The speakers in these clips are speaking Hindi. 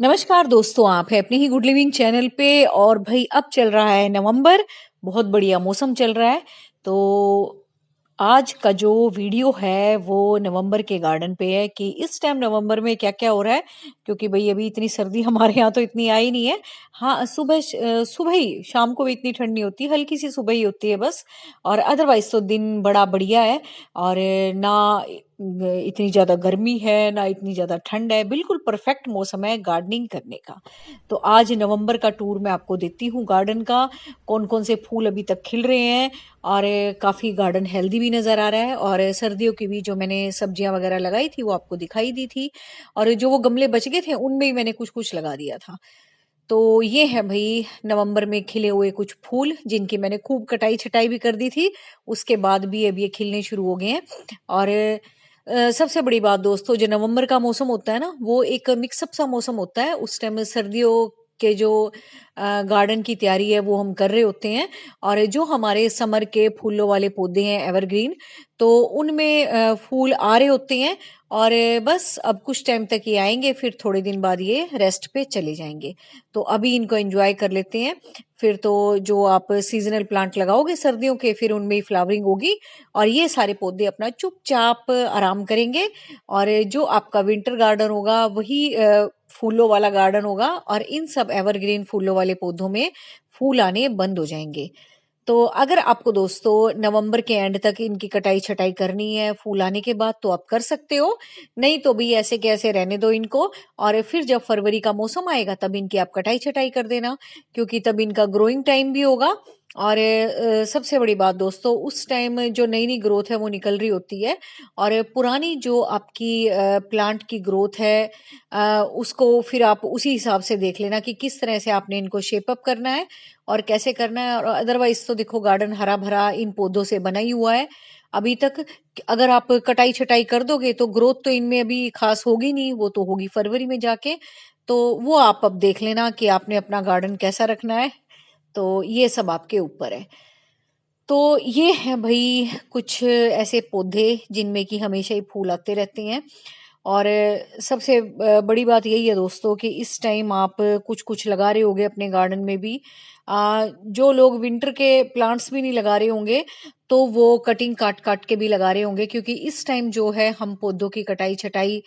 नमस्कार दोस्तों, आप है अपने ही गुड लिविंग चैनल पे। और भाई अब चल रहा है नवंबर, बहुत बढ़िया मौसम चल रहा है। तो आज का जो वीडियो है वो नवंबर के गार्डन पे है कि इस टाइम नवंबर में क्या क्या हो रहा है। क्योंकि भाई अभी इतनी सर्दी हमारे यहाँ तो इतनी आई नहीं है। हाँ, सुबह ही, शाम को भी इतनी ठंड नहीं होती, हल्की सी सुबह ही होती है बस। और अदरवाइज तो दिन बड़ा बढ़िया है। और ना इतनी ज़्यादा गर्मी है ना इतनी ज़्यादा ठंड है, बिल्कुल परफेक्ट मौसम है गार्डनिंग करने का। तो आज नवंबर का टूर मैं आपको देती हूँ गार्डन का, कौन कौन से फूल अभी तक खिल रहे हैं। और काफ़ी गार्डन हेल्दी भी नज़र आ रहा है। और सर्दियों की भी जो मैंने सब्जियां वगैरह लगाई थी वो आपको दिखाई दी थी। और जो वो गमले बच गए थे उनमें ही मैंने कुछ कुछ लगा दिया था। तो ये है भाई नवंबर में खिले हुए कुछ फूल, जिनकी मैंने खूब कटाई छटाई भी कर दी थी। उसके बाद भी अब ये खिलने शुरू हो गए हैं। और सबसे बड़ी बात दोस्तों, जो नवंबर का मौसम होता है ना, वो एक मिक्सअप सा मौसम होता है। उस टाइम सर्दियों के जो गार्डन की तैयारी है वो हम कर रहे होते हैं। और जो हमारे समर के फूलों वाले पौधे हैं एवरग्रीन, तो उनमें फूल आ रहे होते हैं। और बस अब कुछ टाइम तक ये आएंगे, फिर थोड़े दिन बाद ये रेस्ट पे चले जाएंगे। तो अभी इनको एंजॉय कर लेते हैं। फिर तो जो आप सीजनल प्लांट लगाओगे सर्दियों के, फिर उनमें ही फ्लावरिंग होगी। और ये सारे पौधे अपना चुपचाप आराम करेंगे। और जो आपका विंटर गार्डन होगा वही फूलों वाला गार्डन होगा। और इन सब एवरग्रीन फूलों वाले पौधों में फूल आने बंद हो जाएंगे। तो अगर आपको दोस्तों नवंबर के एंड तक इनकी कटाई छटाई करनी है फूल आने के बाद, तो आप कर सकते हो। नहीं तो भी ऐसे कैसे रहने दो इनको। और फिर जब फरवरी का मौसम आएगा तब इनकी आप कटाई छटाई कर देना, क्योंकि तब इनका ग्रोइंग टाइम भी होगा। और सबसे बड़ी बात दोस्तों, उस टाइम जो नई नई ग्रोथ है वो निकल रही होती है। और पुरानी जो आपकी प्लांट की ग्रोथ है, उसको फिर आप उसी हिसाब से देख लेना कि किस तरह से आपने इनको शेप अप करना है और कैसे करना है। और अदरवाइज तो देखो गार्डन हरा भरा इन पौधों से बना ही हुआ है अभी तक। अगर आप कटाई छटाई कर दोगे तो ग्रोथ तो इनमें अभी खास होगी नहीं, वो तो होगी फरवरी में जाके। तो वो आप अब देख लेना कि आपने अपना गार्डन कैसा रखना है। तो ये सब आपके ऊपर है। तो ये है भाई कुछ ऐसे पौधे जिनमें कि हमेशा ही फूल आते रहते हैं। और सबसे बड़ी बात यही है दोस्तों कि इस टाइम आप कुछ कुछ लगा रहे होगे अपने गार्डन में भी। जो लोग विंटर के प्लांट्स भी नहीं लगा रहे होंगे, तो वो कटिंग काट काट के भी लगा रहे होंगे। क्योंकि इस टाइम जो है हम पौधों की कटाई छटाई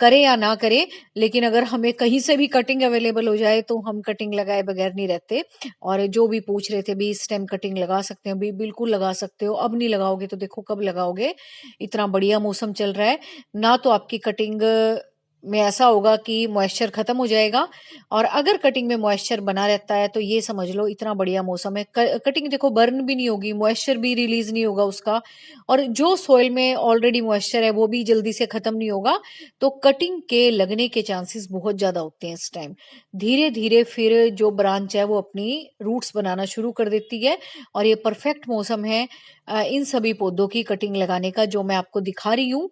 करें या ना करें, लेकिन अगर हमें कहीं से भी कटिंग अवेलेबल हो जाए तो हम कटिंग लगाए बगैर नहीं रहते। और जो भी पूछ रहे थे भी इस टाइम कटिंग लगा सकते हैं, भी बिल्कुल लगा सकते हो। अब नहीं लगाओगे तो देखो कब लगाओगे। इतना बढ़िया मौसम चल रहा है। ना तो आपकी कटिंग में ऐसा होगा कि मॉइस्चर खत्म हो जाएगा। और अगर कटिंग में मॉइस्चर बना रहता है तो ये समझ लो इतना बढ़िया मौसम है, कटिंग देखो बर्न भी नहीं होगी, मॉइस्चर भी रिलीज नहीं होगा उसका। और जो सॉइल में ऑलरेडी मॉइस्चर है वो भी जल्दी से खत्म नहीं होगा। तो कटिंग के लगने के चांसेस बहुत ज्यादा होते हैं इस टाइम। धीरे धीरे फिर जो ब्रांच है वो अपनी रूट्स बनाना शुरू कर देती है। और ये परफेक्ट मौसम है इन सभी पौधों की कटिंग लगाने का, जो मैं आपको दिखा रही हूँ।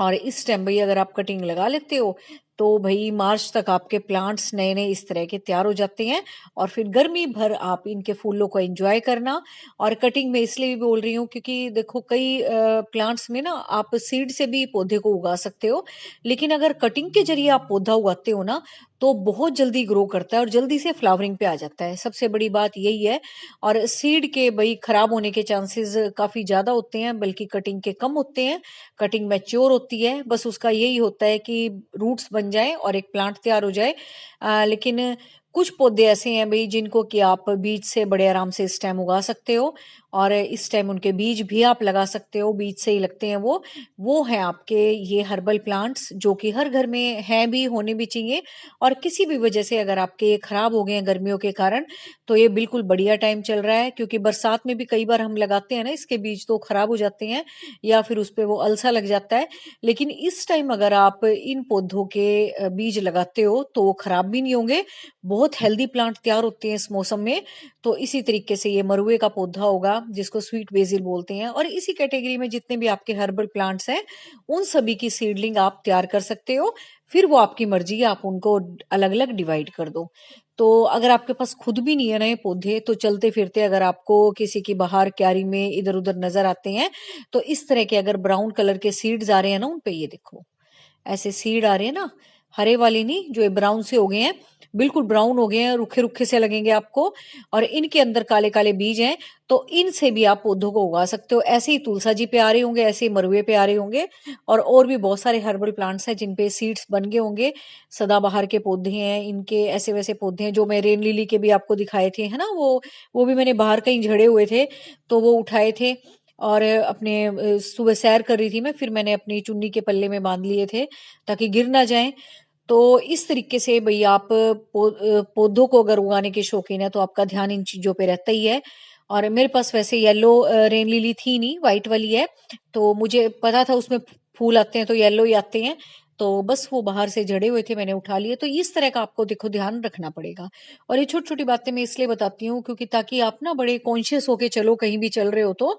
और इस टाइम भाई अगर आप कटिंग लगा लेते हो तो भाई मार्च तक आपके प्लांट्स नए नए इस तरह के तैयार हो जाते हैं। और फिर गर्मी भर आप इनके फूलों को एंजॉय करना। और कटिंग में इसलिए भी बोल रही हूँ क्योंकि देखो कई प्लांट्स में ना आप सीड से भी पौधे को उगा सकते हो। लेकिन अगर कटिंग के जरिए आप पौधा उगाते हो ना, तो बहुत जल्दी ग्रो करता है और जल्दी से फ्लावरिंग पे आ जाता है। सबसे बड़ी बात यही है। और सीड के भाई खराब होने के चांसेस काफी ज्यादा होते हैं, बल्कि कटिंग के कम होते हैं। कटिंग मैच्योर होती है, बस उसका यही होता है कि रूट्स बन जाए और एक प्लांट तैयार हो जाए। लेकिन कुछ पौधे ऐसे हैं भाई जिनको कि आप बीज से बड़े आराम से इस टाइम उगा सकते हो। और इस टाइम उनके बीज भी आप लगा सकते हो, बीज से ही लगते हैं वो हैं आपके ये हर्बल प्लांट्स, जो कि हर घर में हैं भी, होने भी चाहिए। और किसी भी वजह से अगर आपके ये खराब हो गए हैं गर्मियों के कारण, तो ये बिल्कुल बढ़िया टाइम चल रहा है। क्योंकि बरसात में भी कई बार हम लगाते हैं ना इसके बीज, तो खराब हो जाते हैं या फिर उस पे वो अलसा लग जाता है। लेकिन इस टाइम अगर आप इन पौधों के बीज लगाते हो तो वो खराब भी नहीं होंगे। बहुत हेल्दी प्लांट तैयार होते हैं इस मौसम में। तो इसी तरीके से ये मरुए का पौधा होगा जिसको स्वीट बेसिल बोलते हैं, और इसी कैटेगरी में जितने भी आपके हर्बल प्लांट्स हैं उन सभी की सीडलिंग आप तैयार कर सकते हो। फिर वो आपकी मर्जी है, आप उनको अलग अलग डिवाइड कर दो। तो अगर आपके पास खुद भी नहीं है नए पौधे, तो चलते फिरते अगर आपको किसी की बाहर क्यारी में इधर उधर नजर आते हैं, तो इस तरह के अगर ब्राउन कलर के सीड्स आ रहे हैं ना उन पे, ये देखो ऐसे सीड आ रहे हैं ना, हरे वाले नहीं, जो ये ब्राउन से हो गए हैं, बिल्कुल ब्राउन हो गए हैं, रूखे रूखे से लगेंगे आपको, और इनके अंदर काले काले बीज हैं। तो इनसे भी आप पौधों को उगा सकते हो। ऐसे ही तुलसा जी पे आ रहे होंगे, ऐसे ही मरुए पे आ रहे होंगे, और भी बहुत सारे हर्बल प्लांट्स हैं जिन पे सीड्स बन गए होंगे। सदाबहार के पौधे हैं, इनके ऐसे वैसे पौधे हैं, जो मैं रेन लिली के भी आपको दिखाए थे, है ना, वो भी मैंने बाहर कहीं झड़े हुए थे तो वो उठाए थे। और अपने सुबह सैर कर रही थी मैं, फिर मैंने अपनी चुन्नी के पल्ले में बांध लिए थे ताकि गिर ना जाएं। तो इस तरीके से भई आप पौधों को अगर उगाने के शौकीन है तो आपका ध्यान इन चीजों पे रहता ही है। और मेरे पास वैसे येलो रेन लिली थी नहीं, व्हाइट वाली है, तो मुझे पता था उसमें फूल आते हैं तो येलो ही आते हैं। तो बस वो बाहर से जड़े हुए थे, मैंने उठा लिए। तो इस तरह का आपको देखो ध्यान रखना पड़ेगा। और ये छोटी छोटी बातें मैं इसलिए बताती हूँ क्योंकि ताकि आप ना बड़े कॉन्शियस होके चलो कहीं भी चल रहे हो तो।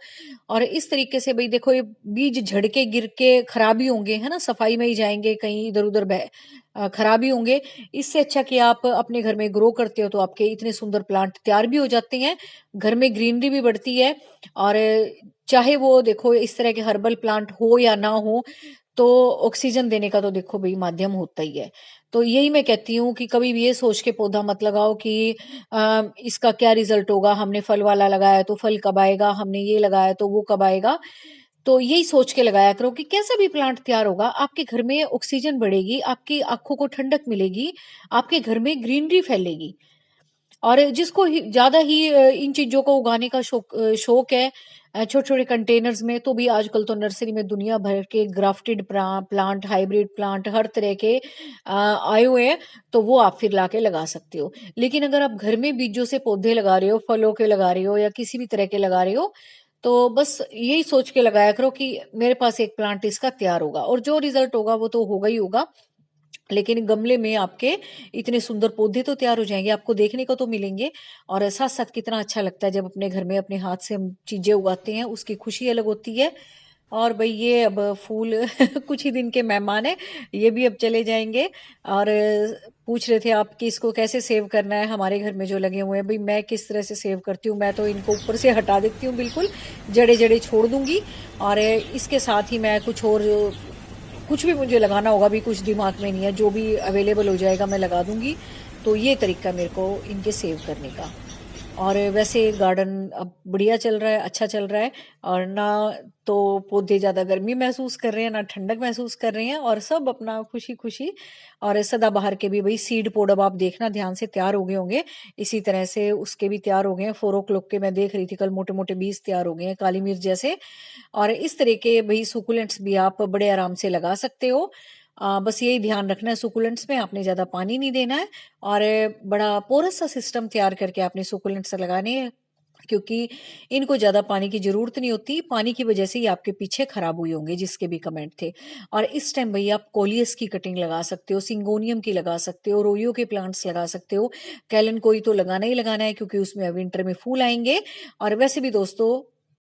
और इस तरीके से भाई देखो, ये बीज झड़ के गिर के खराब ही होंगे, है ना, सफाई में ही जाएंगे, कहीं इधर उधर खराब ही होंगे। इससे अच्छा कि आप अपने घर में ग्रो करते हो तो आपके इतने सुंदर प्लांट तैयार भी हो जाते हैं, घर में ग्रीनरी भी बढ़ती है। और चाहे वो देखो इस तरह के हर्बल प्लांट हो या ना हो, तो ऑक्सीजन देने का तो देखो भाई माध्यम होता ही है। तो यही मैं कहती हूँ कि कभी भी ये सोच के पौधा मत लगाओ कि इसका क्या रिजल्ट होगा, हमने फल वाला लगाया तो फल कब आएगा, हमने ये लगाया तो वो कब आएगा। तो यही सोच के लगाया करो कि कैसा भी प्लांट तैयार होगा, आपके घर में ऑक्सीजन बढ़ेगी, आपकी आंखों को ठंडक मिलेगी, आपके घर में ग्रीनरी फैलेगी। और जिसको ज्यादा ही इन चीजों को उगाने का शौक है, छोटे छोटे कंटेनर्स में, तो भी आजकल तो नर्सरी में दुनिया भर के ग्राफ्टेड प्लांट, हाइब्रिड प्लांट, हर तरह के आए हुए हैं। तो वो आप फिर लाके लगा सकते हो। लेकिन अगर आप घर में बीजों से पौधे लगा रहे हो, फलों के लगा रहे हो या किसी भी तरह के लगा रहे हो, तो बस यही सोच के लगाया करो कि मेरे पास एक प्लांट इसका तैयार होगा, और जो रिजल्ट होगा वो तो होगा ही होगा। लेकिन गमले में आपके इतने सुंदर पौधे तो तैयार हो जाएंगे, आपको देखने को तो मिलेंगे। और साथ साथ कितना अच्छा लगता है जब अपने घर में अपने हाथ से हम चीजें उगाते हैं, उसकी खुशी अलग होती है। और भाई ये अब फूल कुछ ही दिन के मेहमान है, ये भी अब चले जाएंगे। और पूछ रहे थे आप कि इसको कैसे सेव करना है, हमारे घर में जो लगे हुए हैं भाई मैं किस तरह से सेव करती हूँ, मैं तो इनको ऊपर से हटा देती हूँ बिल्कुल, जड़े जड़े छोड़ दूंगी। और इसके साथ ही मैं कुछ भी मुझे लगाना होगा भी कुछ दिमाग में नहीं है, जो भी अवेलेबल हो जाएगा मैं लगा दूंगी। तो ये तरीका मेरे को इनके सेव करने का। और वैसे गार्डन अब बढ़िया चल रहा है, अच्छा चल रहा है। और ना तो पौधे ज्यादा गर्मी महसूस कर रहे हैं ना ठंडक महसूस कर रहे हैं, और सब अपना खुशी खुशी। और सदाबहार के भी भाई सीड पोड अब आप देखना ध्यान से तैयार हो गए होंगे, इसी तरह से उसके भी तैयार हो गए हैं। 4 o'clock के मैं देख रही थी कल, मोटे मोटे बीज तैयार हो गए हैं, काली मिर्च जैसे। और इस तरह के भाई सुकुलेंट्स भी आप बड़े आराम से लगा सकते हो। बस यही ध्यान रखना है, सुकुलेंट्स में आपने ज्यादा पानी नहीं देना है, और बड़ा पोरस सा सिस्टम तैयार करके आपने सुकुलेंट्स लगाने हैं, क्योंकि इनको ज्यादा पानी की जरूरत नहीं होती। पानी की वजह से ही आपके पीछे खराब हुए होंगे जिसके भी कमेंट थे। और इस टाइम भैया आप कोलियस की कटिंग लगा सकते हो, सिंगोनियम की लगा सकते हो, रोयो के प्लांट्स लगा सकते हो। कैलन कोई तो लगाना ही लगाना है क्योंकि उसमें विंटर में फूल आएंगे। और वैसे भी दोस्तों